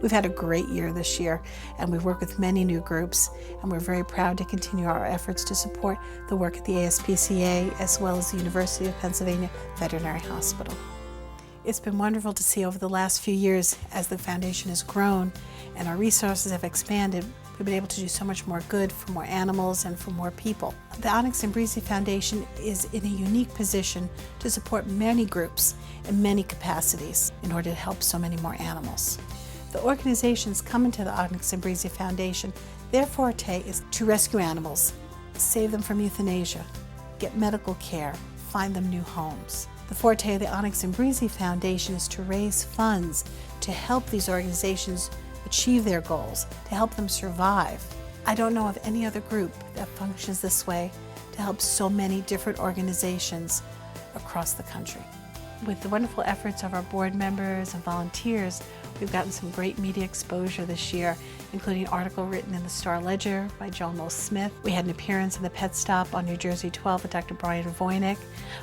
We've had a great year this year, and we've worked with many new groups, and we're very proud to continue our efforts to support the work at the ASPCA as well as the University of Pennsylvania Veterinary Hospital. It's been wonderful to see over the last few years as the foundation has grown and our resources have expanded. We've been able to do so much more good for more animals and for more people. The Onyx and Breezy Foundation is in a unique position to support many groups in many capacities in order to help so many more animals. The organizations coming to the Onyx and Breezy Foundation, their forte is to rescue animals, save them from euthanasia, get medical care, find them new homes. The forte of the Onyx and Breezy Foundation is to raise funds to help these organizations achieve their goals, to help them survive. I don't know of any other group that functions this way to help so many different organizations across the country. With the wonderful efforts of our board members and volunteers, we've gotten some great media exposure this year, including an article written in the Star-Ledger by Joan Smith. We had an appearance in the Pet Stop on New Jersey 12 with Dr. Brian Voynick.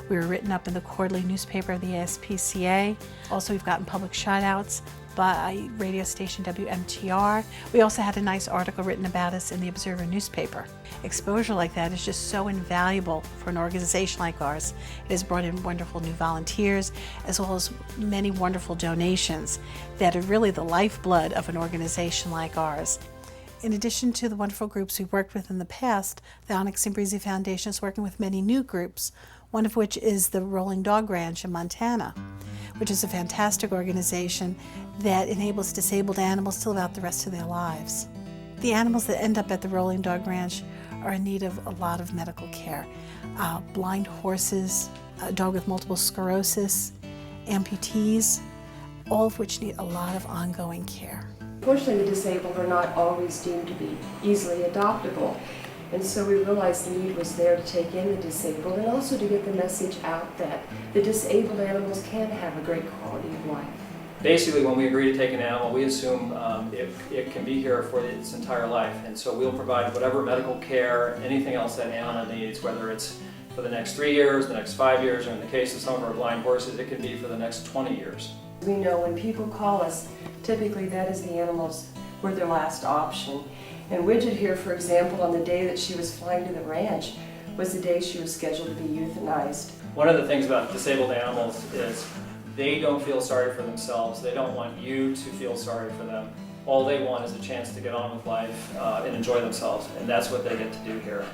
We were written up in the quarterly newspaper of the ASPCA. Also, we've gotten public shout-outs by radio station WMTR. We also had a nice article written about us in the Observer newspaper. Exposure like that is just so invaluable for an organization like ours. It has brought in wonderful new volunteers as well as many wonderful donations that are really the lifeblood of an organization like ours. In addition to the wonderful groups we've worked with in the past, the Onyx and Breezy Foundation is working with many new groups, one of which is the Rolling Dog Ranch in Montana, which is a fantastic organization that enables disabled animals to live out the rest of their lives. The animals that end up at the Rolling Dog Ranch are in need of a lot of medical care. Blind horses, a dog with multiple sclerosis, amputees, all of which need a lot of ongoing care. Fortunately, the disabled are not always deemed to be easily adoptable. And so we realized the need was there to take in the disabled and also to get the message out that the disabled animals can have a great quality of life. Basically, when we agree to take an animal, we assume it can be here for its entire life. And so we'll provide whatever medical care, anything else that animal needs, whether it's for the next 3 years, the next 5 years, or in the case of some of our blind horses, it can be for the next 20 years. We know when people call us, typically that is the animals were their last option. And Widget here, for example, on the day that she was flying to the ranch, was the day she was scheduled to be euthanized. One of the things about disabled animals is they don't feel sorry for themselves. They don't want you to feel sorry for them. All they want is a chance to get on with life and enjoy themselves, and that's what they get to do here.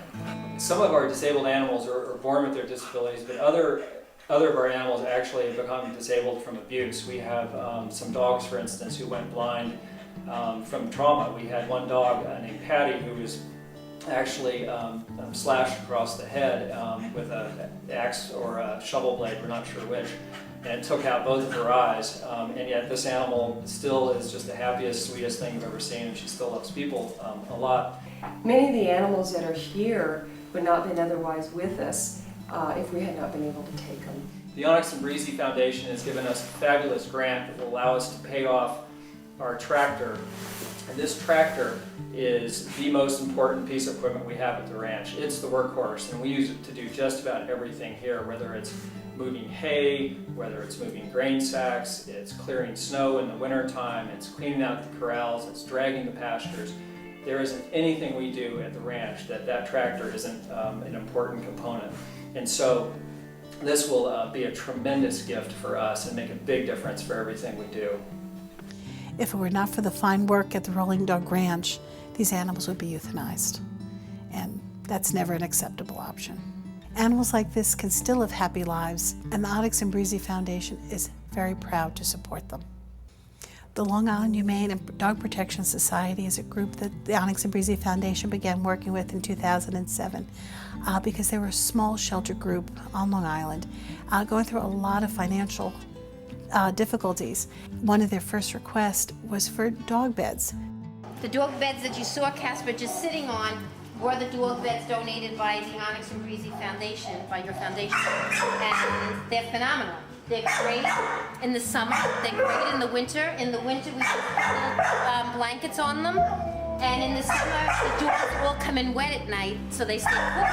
Some of our disabled animals are born with their disabilities, but other of our animals actually have become disabled from abuse. We have some dogs, for instance, who went blind from trauma. We had one dog named Patty who was actually slashed across the head with an axe or a shovel blade, we're not sure which, and it took out both of her eyes. And yet this animal still is just the happiest, sweetest thing you've ever seen, and she still loves people a lot. Many of the animals that are here would not have been otherwise with us if we had not been able to take them. The Onyx and Breezy Foundation has given us a fabulous grant that will allow us to pay off our tractor. And this tractor is the most important piece of equipment we have at the ranch. It's the workhorse, and we use it to do just about everything here, whether it's moving hay, whether it's moving grain sacks, it's clearing snow in the wintertime, it's cleaning out the corrals, it's dragging the pastures. There isn't anything we do at the ranch that tractor isn't an important component. And so this will be a tremendous gift for us and make a big difference for everything we do. If it were not for the fine work at the Rolling Dog Ranch, these animals would be euthanized. And that's never an acceptable option. Animals like this can still live happy lives, and the Onyx and Breezy Foundation is very proud to support them. The Long Island Humane and Dog Protection Society is a group that the Onyx and Breezy Foundation began working with in 2007 because they were a small shelter group on Long Island going through a lot of financial difficulties. One of their first requests was for dog beds. The dog beds that you saw Casper just sitting on were the dog beds donated by the Onyx and Breezy Foundation, by your foundation, and they're phenomenal. They're great in the summer, they're great in the winter. In the winter we put blankets on them, and in the summer the dogs all come in wet at night so they stay cool.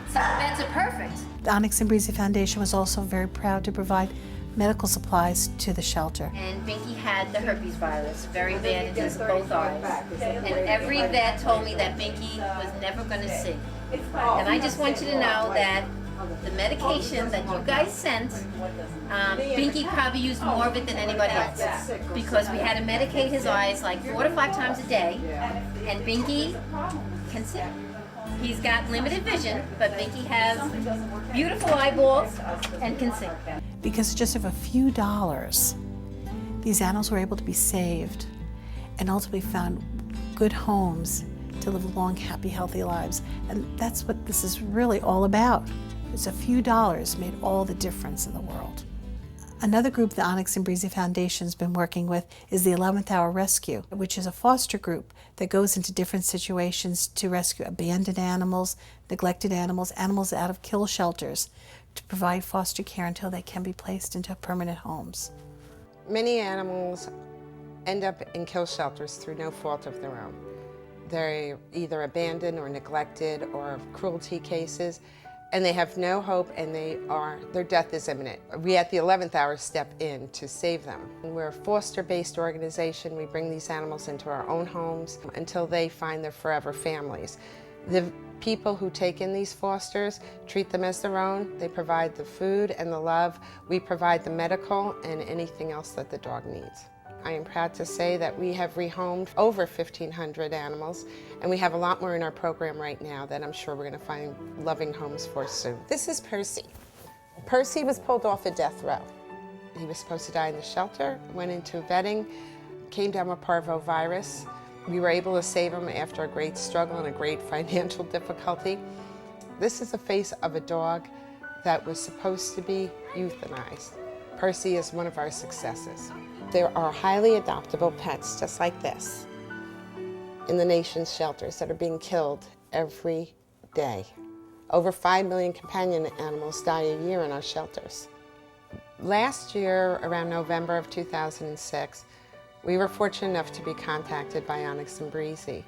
So the beds are perfect. The Onyx and Breezy Foundation was also very proud to provide medical supplies to the shelter. And Binky had the herpes virus, very bad in his both eyes. And every vet told me that Binky was never going to see. And I just want you to know that the medication that you guys sent, Binky probably used more of it than anybody else, because we had to medicate his eyes like 4 to 5 times a day, and Binky can see. He's got limited vision, but Binky has beautiful eyeballs and can see. Because just of a few dollars, these animals were able to be saved and ultimately found good homes to live long, happy, healthy lives. And that's what this is really all about. It's a few dollars made all the difference in the world. Another group the Onyx and Breezy Foundation has been working with is the 11th Hour Rescue, which is a foster group that goes into different situations to rescue abandoned animals, neglected animals, animals out of kill shelters, to provide foster care until they can be placed into permanent homes. Many animals end up in kill shelters through no fault of their own. They're either abandoned or neglected or cruelty cases, and they have no hope, and their death is imminent. We at the 11th Hour step in to save them. We're a foster-based organization. We bring these animals into our own homes until they find their forever families. The people who take in these fosters treat them as their own. They provide the food and the love. We provide the medical and anything else that the dog needs. I am proud to say that we have rehomed over 1,500 animals, and we have a lot more in our program right now that I'm sure we're going to find loving homes for soon. This is Percy. Percy was pulled off a death row. He was supposed to die in the shelter, went into vetting, came down with parvovirus. We were able to save him after a great struggle and a great financial difficulty. This is the face of a dog that was supposed to be euthanized. Percy is one of our successes. There are highly adoptable pets just like this in the nation's shelters that are being killed every day. Over 5 million companion animals die a year in our shelters. Last year, around November of 2006, we were fortunate enough to be contacted by Onyx and Breezy.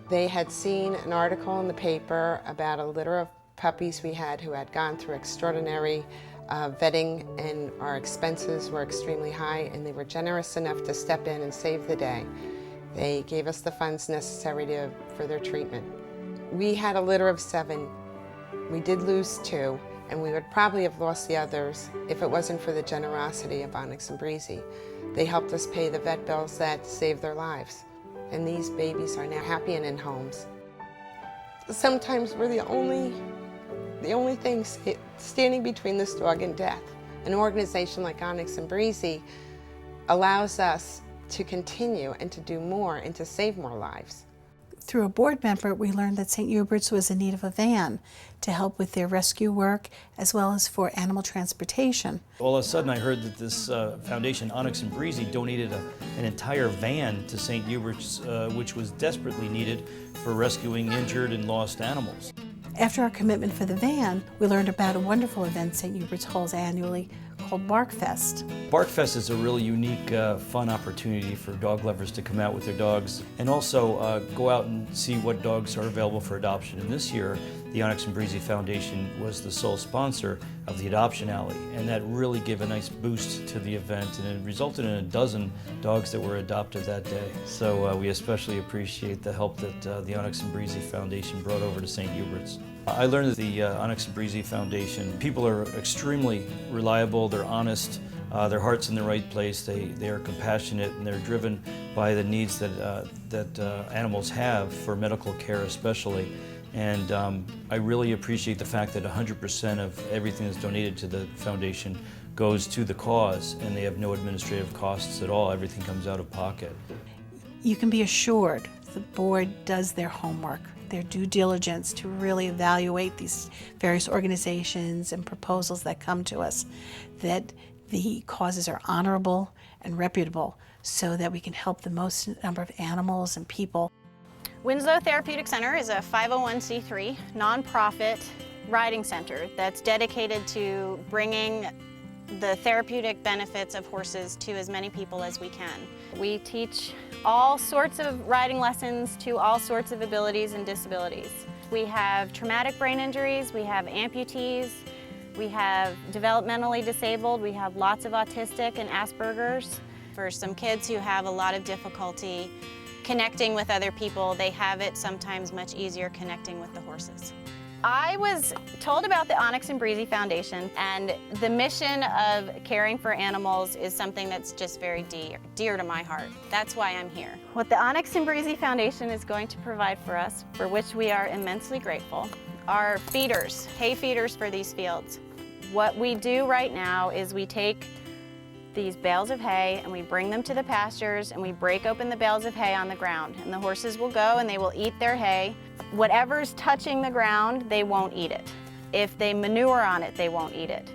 They had seen an article in the paper about a litter of puppies we had who had gone through extraordinary vetting, and our expenses were extremely high, and they were generous enough to step in and save the day. They gave us the funds necessary for their treatment. We had a litter of 7. We did lose 2, and we would probably have lost the others if it wasn't for the generosity of Onyx and Breezy. They helped us pay the vet bills that saved their lives, and these babies are now happy and in homes. Sometimes we're the only thing standing between this dog and death. An organization like Onyx and Breezy allows us to continue and to do more and to save more lives. Through a board member, we learned that St. Hubert's was in need of a van to help with their rescue work as well as for animal transportation. All of a sudden I heard that this foundation, Onyx and Breezy, donated an entire van to St. Hubert's, which was desperately needed for rescuing injured and lost animals. After our commitment for the van, we learned about a wonderful event St. Hubert's holds annually called Barkfest. Barkfest is a really unique, fun opportunity for dog lovers to come out with their dogs and also go out and see what dogs are available for adoption. And this year, the Onyx and Breezy Foundation was the sole sponsor of the Adoption Alley, and that really gave a nice boost to the event, and it resulted in a dozen dogs that were adopted that day. So we especially appreciate the help that the Onyx and Breezy Foundation brought over to St. Hubert's. I learned that the Onyx and Breezy Foundation, people are extremely reliable, they're honest, their heart's in the right place, they are compassionate, and they're driven by the needs that animals have for medical care especially. And I really appreciate the fact that 100% of everything that's donated to the foundation goes to the cause, and they have no administrative costs at all. Everything comes out of pocket. You can be assured the board does their homework, their due diligence to really evaluate these various organizations and proposals that come to us, that the causes are honorable and reputable so that we can help the most number of animals and people. Winslow Therapeutic Center is a 501c3 nonprofit riding center that's dedicated to bringing the therapeutic benefits of horses to as many people as we can. We teach all sorts of riding lessons to all sorts of abilities and disabilities. We have traumatic brain injuries, we have amputees, We have developmentally disabled, we have lots of autistic and Asperger's. For some kids who have a lot of difficulty connecting with other people, they have it sometimes much easier connecting with the horses. I was told about the Onyx and Breezy Foundation, and the mission of caring for animals is something that's just very dear to my heart. That's why I'm here. What the Onyx and Breezy Foundation is going to provide for us, for which we are immensely grateful, are feeders, hay feeders for these fields. What we do right now is we take these bales of hay and we bring them to the pastures and we break open the bales of hay on the ground, and the horses will go and they will eat their hay. Whatever's touching the ground, they won't eat it. If they manure on it, they won't eat it.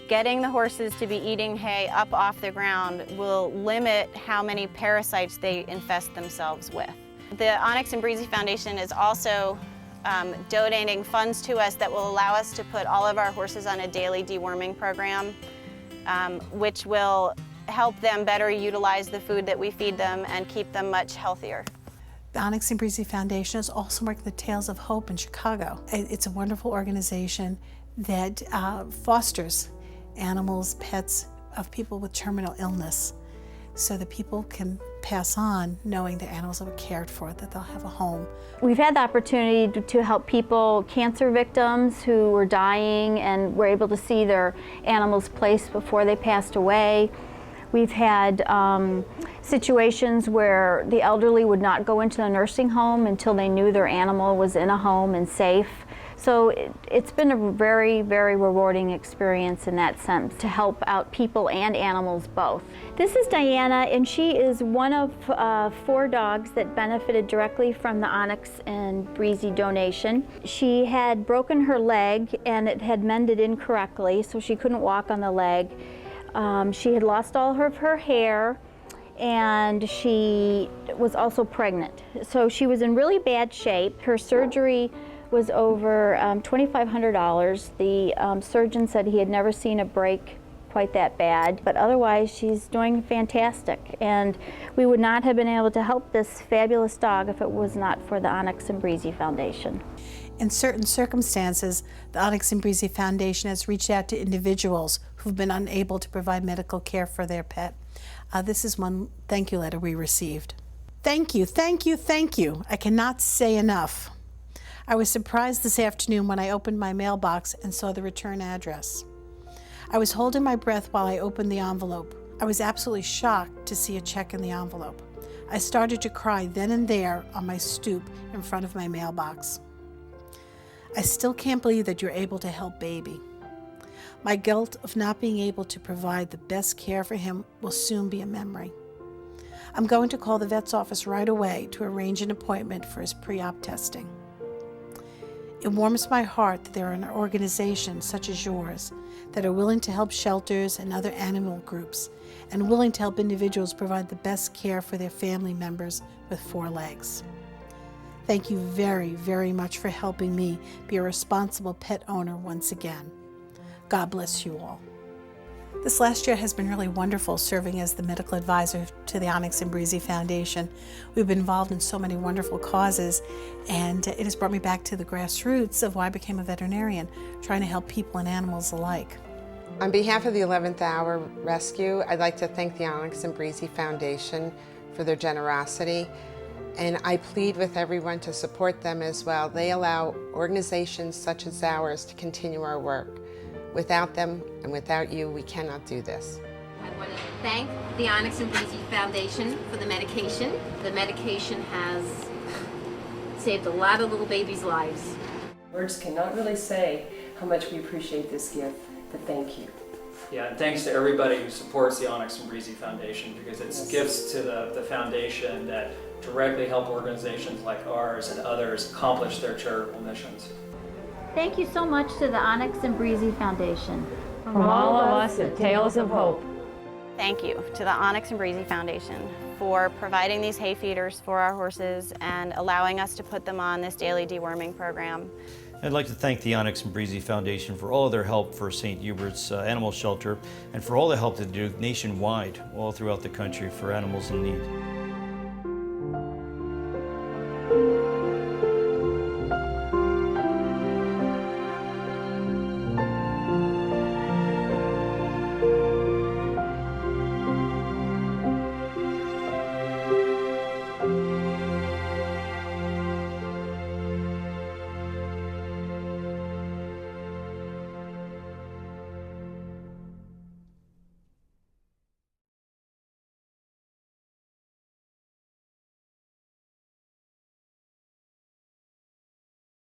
Getting the horses to be eating hay up off the ground will limit how many parasites they infest themselves with. The Onyx and Breezy Foundation is also donating funds to us that will allow us to put all of our horses on a daily deworming program, which will help them better utilize the food that we feed them and keep them much healthier. The Onyx and Breezy Foundation is also working the Tales of Hope in Chicago. It's a wonderful organization that fosters animals, pets of people with terminal illness, so that people can pass on knowing the animals are cared for, that they'll have a home. We've had the opportunity to help people, cancer victims who were dying and were able to see their animals placed before they passed away. We've had situations where the elderly would not go into the nursing home until they knew their animal was in a home and safe. So it's been a very, very rewarding experience in that sense, to help out people and animals both. This is Diana, and she is one of 4 dogs that benefited directly from the Onyx and Breezy donation. She had broken her leg and it had mended incorrectly, so she couldn't walk on the leg. She had lost all of her hair, and she was also pregnant. So she was in really bad shape. Her surgery was over $2,500. The surgeon said he had never seen a break quite that bad, but otherwise she's doing fantastic. And we would not have been able to help this fabulous dog if it was not for the Onyx and Breezy Foundation. In certain circumstances, the Onyx and Breezy Foundation has reached out to individuals who've been unable to provide medical care for their pet. This is one thank you letter we received. Thank you, thank you, thank you. I cannot say enough. I was surprised this afternoon when I opened my mailbox and saw the return address. I was holding my breath while I opened the envelope. I was absolutely shocked to see a check in the envelope. I started to cry then and there on my stoop in front of my mailbox. I still can't believe that you're able to help Baby. My guilt of not being able to provide the best care for him will soon be a memory. I'm going to call the vet's office right away to arrange an appointment for his pre-op testing. It warms my heart that there are organizations such as yours that are willing to help shelters and other animal groups, and willing to help individuals provide the best care for their family members with 4 legs. Thank you very, very much for helping me be a responsible pet owner once again. God bless you all. This last year has been really wonderful serving as the medical advisor to the Onyx and Breezy Foundation. We've been involved in so many wonderful causes, and it has brought me back to the grassroots of why I became a veterinarian, trying to help people and animals alike. On behalf of the 11th Hour Rescue, I'd like to thank the Onyx and Breezy Foundation for their generosity, and I plead with everyone to support them as well. They allow organizations such as ours to continue our work. Without them and without you, we cannot do this. I want to thank the Onyx and Breezy Foundation for the medication. The medication has saved a lot of little babies' lives. Words cannot really say how much we appreciate this gift, but thank you. Yeah, and thanks to everybody who supports the Onyx and Breezy Foundation, because it's gifts to the foundation that directly help organizations like ours and others accomplish their charitable missions. Thank you so much to the Onyx and Breezy Foundation. From all of us at Tales of Hope. Thank you to the Onyx and Breezy Foundation for providing these hay feeders for our horses and allowing us to put them on this daily deworming program. I'd like to thank the Onyx and Breezy Foundation for all of their help for St. Hubert's Animal Shelter, and for all the help they do nationwide, all throughout the country, for animals in need.